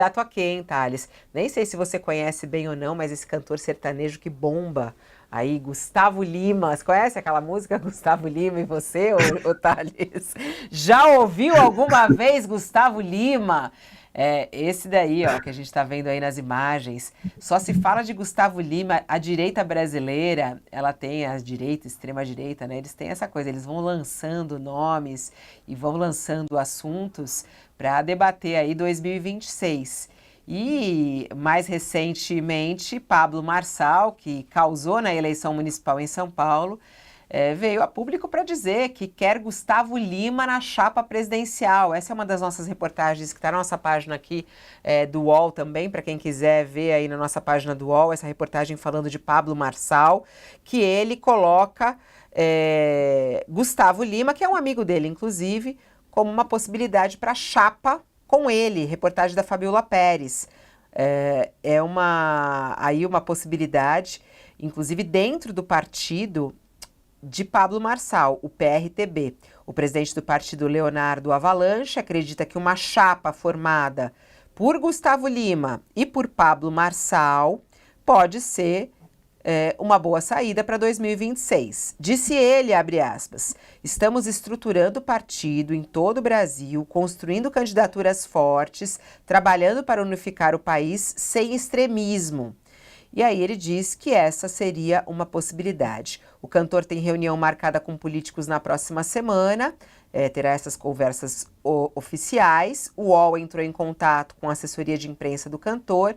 Candidato a quem, Thales? Nem sei se você conhece bem ou não, mas esse cantor sertanejo que bomba aí, Gustavo Lima. Você conhece aquela música Gustavo Lima e você, ô Thales? Já ouviu alguma vez Gustavo Lima? É, esse daí, ó, que a gente está vendo aí nas imagens. Só se fala de Gustavo Lima, a direita brasileira, ela tem a direita, extrema direita, né? Eles têm essa coisa, eles vão lançando nomes e vão lançando assuntos para debater aí 2026. E mais recentemente, Pablo Marçal, que causou na eleição municipal em São Paulo, veio a público para dizer que quer Gustavo Lima na chapa presidencial. Essa é uma das nossas reportagens que está na nossa página aqui do UOL também, para quem quiser ver aí na nossa página do UOL, essa reportagem falando de Pablo Marçal, que ele coloca Gustavo Lima, que é um amigo dele, inclusive, como uma possibilidade para chapa com ele, reportagem da Fabiola Pérez. Aí uma possibilidade, inclusive dentro do partido de Pablo Marçal, o PRTB. O presidente do partido, Leonardo Avalanche, acredita que uma chapa formada por Gustavo Lima e por Pablo Marçal pode ser uma boa saída para 2026. Disse ele, abre aspas, estamos estruturando o partido em todo o Brasil, construindo candidaturas fortes, trabalhando para unificar o país sem extremismo. E aí ele diz que essa seria uma possibilidade. O cantor tem reunião marcada com políticos na próxima semana, terá essas conversas oficiais. O UOL entrou em contato com a assessoria de imprensa do cantor,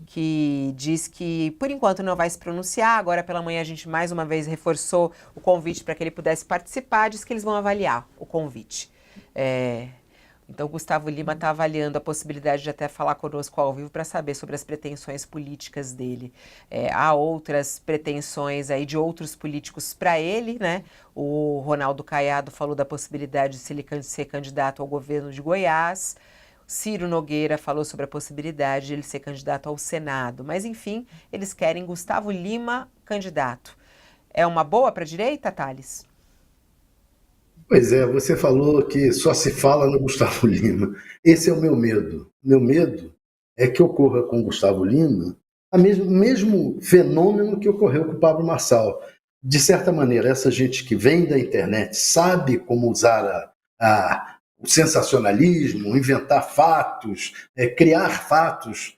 que diz que, por enquanto, não vai se pronunciar. Agora, pela manhã, a gente mais uma vez reforçou o convite para que ele pudesse participar. Diz que eles vão avaliar o convite. Então, o Gustavo Lima está avaliando a possibilidade de até falar conosco ao vivo para saber sobre as pretensões políticas dele. Há outras pretensões aí de outros políticos para ele, né? O Ronaldo Caiado falou da possibilidade de se ele ser candidato ao governo de Goiás. Ciro Nogueira falou sobre a possibilidade de ele ser candidato ao Senado. Mas, enfim, eles querem Gustavo Lima candidato. É uma boa para a direita, Thales? Pois é, você falou que só se fala no Gustavo Lima. Esse é o meu medo. Meu medo é que ocorra com o Gustavo Lima o mesmo fenômeno que ocorreu com o Pablo Marçal. De certa maneira, essa gente que vem da internet sabe como usar o sensacionalismo, inventar fatos, criar fatos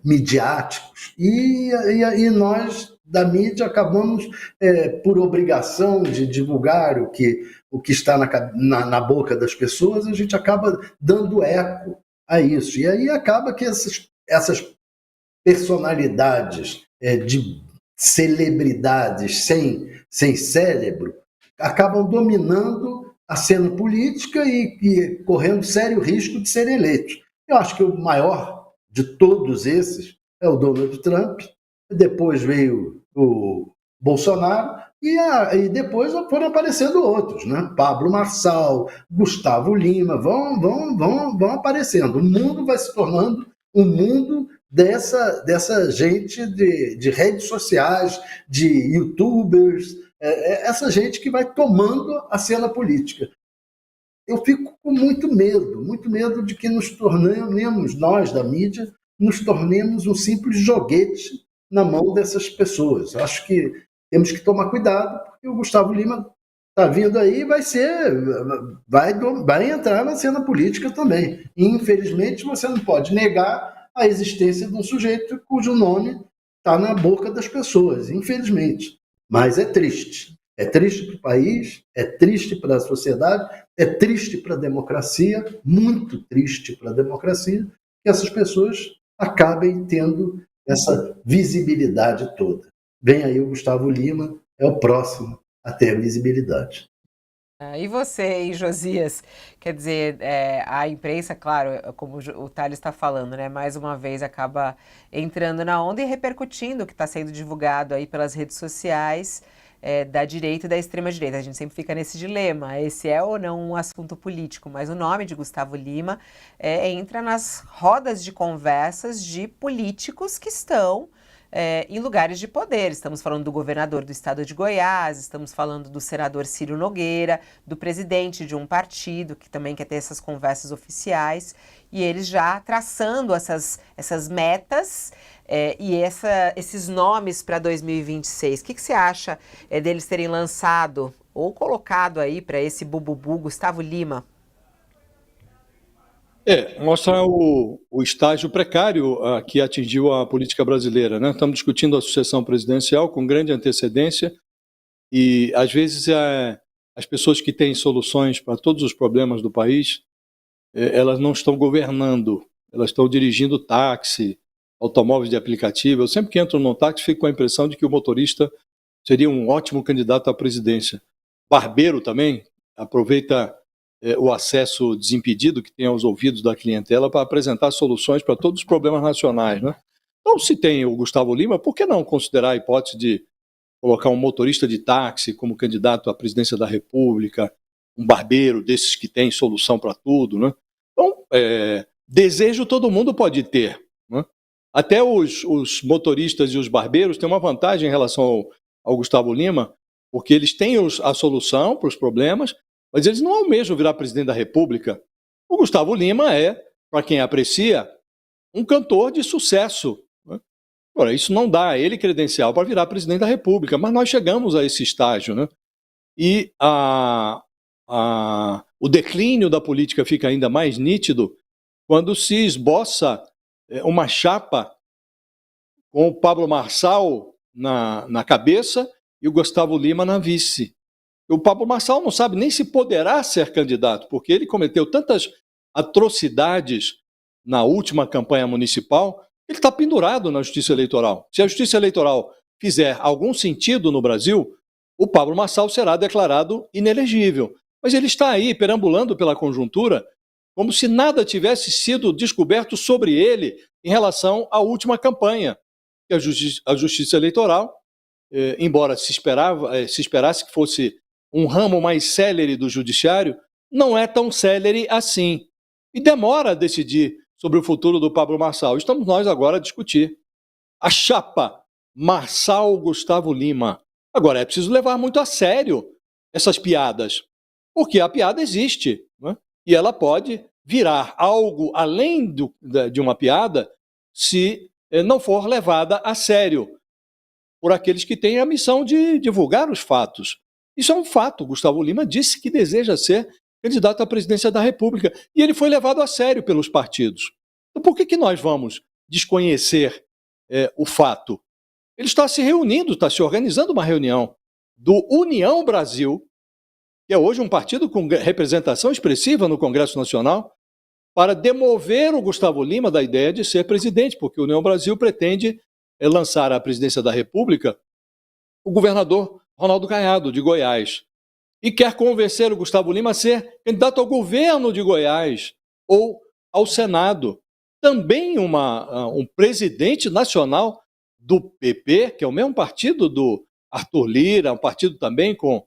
midiáticos. E nós, da mídia, acabamos, por obrigação de divulgar o que está na boca das pessoas, a gente acaba dando eco a isso. E aí acaba que essas personalidades de celebridades sem cérebro acabam dominando a cena política e correndo sério risco de serem eleitos. Eu acho que o maior de todos esses é o Donald Trump, depois veio o Bolsonaro, e depois foram aparecendo outros, né? Pablo Marçal, Gustavo Lima, vão aparecendo. O mundo vai se tornando um mundo dessa gente de redes sociais, de youtubers, essa gente que vai tomando a cena política. Eu fico com muito medo de que nos tornemos, nós da mídia, nos tornemos um simples joguete na mão dessas pessoas. Acho que temos que tomar cuidado, porque o Gustavo Lima está vindo aí e vai entrar na cena política também. E, infelizmente, você não pode negar a existência de um sujeito cujo nome está na boca das pessoas, infelizmente. Mas é triste. É triste para o país, é triste para a sociedade, é triste para a democracia, muito triste para a democracia, que essas pessoas acabem tendo essa visibilidade toda. Vem aí o Gustavo Lima, é o próximo a ter visibilidade. E você, e Josias? Quer dizer, a imprensa, claro, como o Thales está falando, né? Mais uma vez acaba entrando na onda e repercutindo o que está sendo divulgado aí pelas redes sociais da direita e da extrema-direita. A gente sempre fica nesse dilema, esse é ou não um assunto político, mas o nome de Gustavo Lima entra nas rodas de conversas de políticos que estão em lugares de poder. Estamos falando do governador do estado de Goiás, estamos falando do senador Ciro Nogueira, do presidente de um partido que também quer ter essas conversas oficiais. e eles já traçando essas metas esses nomes para 2026. O que você acha deles terem lançado ou colocado aí para esse bububu Gustavo Lima? Mostra o estágio precário que atingiu a política brasileira, né? Estamos discutindo a sucessão presidencial com grande antecedência e, às vezes, as pessoas que têm soluções para todos os problemas do país, elas não estão governando, elas estão dirigindo táxi, automóveis de aplicativo. Eu sempre que entro num táxi fico com a impressão de que o motorista seria um ótimo candidato à presidência. Barbeiro também aproveita o acesso desimpedido que tem aos ouvidos da clientela para apresentar soluções para todos os problemas nacionais, né? Então, se tem o Gustavo Lima, por que não considerar a hipótese de colocar um motorista de táxi como candidato à presidência da República, um barbeiro desses que tem solução para tudo, né? Então, desejo todo mundo pode ter, né? Até os motoristas e os barbeiros têm uma vantagem em relação ao Gustavo Lima, porque eles têm a solução para os problemas, mas eles não almejam virar presidente da República. O Gustavo Lima é, para quem aprecia, um cantor de sucesso, né? Agora, isso não dá a ele credencial para virar presidente da República, mas nós chegamos a esse estágio, né? E o declínio da política fica ainda mais nítido quando se esboça uma chapa com o Pablo Marçal na cabeça e o Gustavo Lima na vice. O Pablo Marçal não sabe nem se poderá ser candidato, porque ele cometeu tantas atrocidades na última campanha municipal, ele está pendurado na Justiça Eleitoral. Se a Justiça Eleitoral fizer algum sentido no Brasil, o Pablo Marçal será declarado inelegível. Mas ele está aí, perambulando pela conjuntura, como se nada tivesse sido descoberto sobre ele em relação à última campanha. A Justiça Eleitoral, embora se esperasse que fosse um ramo mais célere do judiciário, não é tão célere assim. E demora a decidir sobre o futuro do Pablo Marçal. Estamos nós agora a discutir. A chapa Marçal-Gustavo Lima. Agora, é preciso levar muito a sério essas piadas, porque a piada existe, né? E ela pode virar algo além de uma piada se não for levada a sério por aqueles que têm a missão de divulgar os fatos. Isso é um fato. Gustavo Lima disse que deseja ser candidato à presidência da República e ele foi levado a sério pelos partidos. Então, por que nós vamos desconhecer o fato? Ele está se reunindo, está se organizando uma reunião do União Brasil, que é hoje um partido com representação expressiva no Congresso Nacional, para demover o Gustavo Lima da ideia de ser presidente, porque o União Brasil pretende lançar à presidência da República o governador Ronaldo Caiado, de Goiás, e quer convencer o Gustavo Lima a ser candidato ao governo de Goiás ou ao Senado. Também um presidente nacional do PP, que é o mesmo partido do Arthur Lira, um partido também com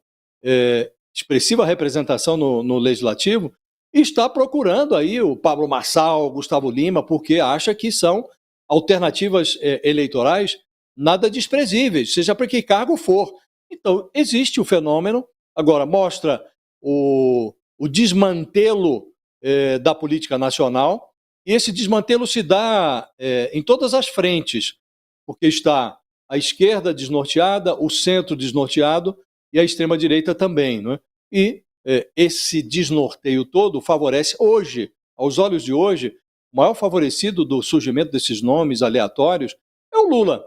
expressiva representação no Legislativo, e está procurando aí o Pablo Marçal, o Gustavo Lima, porque acha que são alternativas eleitorais nada desprezíveis, seja para que cargo for. Então, existe o fenômeno, agora mostra o desmantelo da política nacional, e esse desmantelo se dá em todas as frentes, porque está a esquerda desnorteada, o centro desnorteado e a extrema-direita também, não é? E esse desnorteio todo favorece hoje, aos olhos de hoje, o maior favorecido do surgimento desses nomes aleatórios é o Lula,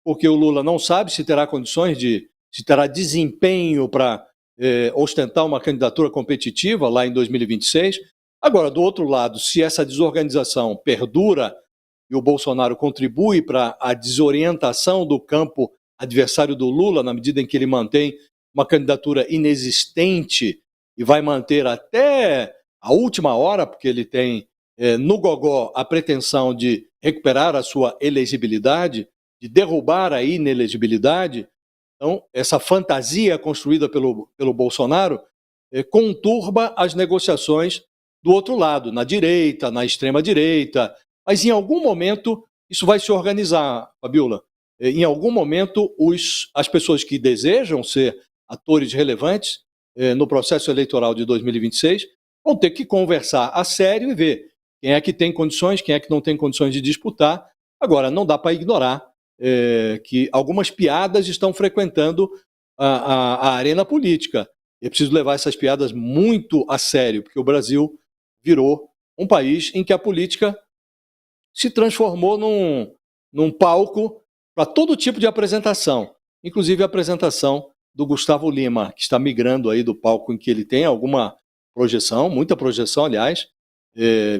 porque o Lula não sabe se terá condições se terá desempenho para ostentar uma candidatura competitiva lá em 2026. Agora, do outro lado, se essa desorganização perdura e o Bolsonaro contribui para a desorientação do campo adversário do Lula, na medida em que ele mantém uma candidatura inexistente e vai manter até a última hora, porque ele tem no gogó a pretensão de recuperar a sua elegibilidade, de derrubar a inelegibilidade. Então, essa fantasia construída pelo Bolsonaro conturba as negociações do outro lado, na direita, na extrema-direita. Mas em algum momento isso vai se organizar, Fabiola. Em algum momento as pessoas que desejam ser atores relevantes no processo eleitoral de 2026 vão ter que conversar a sério e ver quem é que tem condições, quem é que não tem condições de disputar. Agora, não dá para ignorar que algumas piadas estão frequentando a arena política. É preciso levar essas piadas muito a sério, porque o Brasil virou um país em que a política se transformou num palco para todo tipo de apresentação, inclusive a apresentação do Gustavo Lima, que está migrando aí do palco em que ele tem alguma projeção, muita projeção, aliás,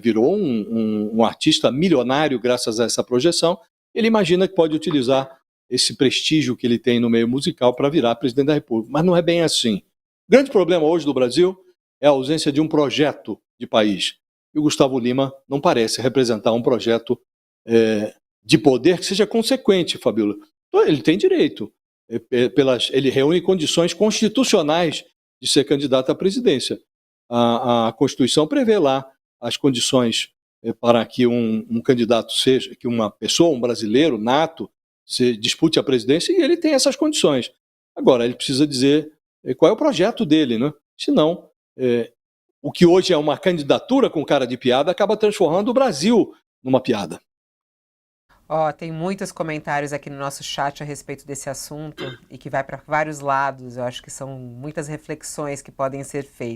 virou um artista milionário graças a essa projeção. Ele imagina que pode utilizar esse prestígio que ele tem no meio musical para virar presidente da República, mas não é bem assim. O grande problema hoje do Brasil é a ausência de um projeto de país. E o Gustavo Lima não parece representar um projeto de poder que seja consequente, Fabíola. Então, ele tem direito, ele reúne condições constitucionais de ser candidato à presidência. A Constituição prevê lá as condições para que um candidato seja, que uma pessoa, um brasileiro nato, se dispute a presidência, e ele tem essas condições. Agora, ele precisa dizer qual é o projeto dele, né? Senão, o que hoje é uma candidatura com cara de piada acaba transformando o Brasil numa piada. Ó, tem muitos comentários aqui no nosso chat a respeito desse assunto e que vai para vários lados. Eu acho que são muitas reflexões que podem ser feitas.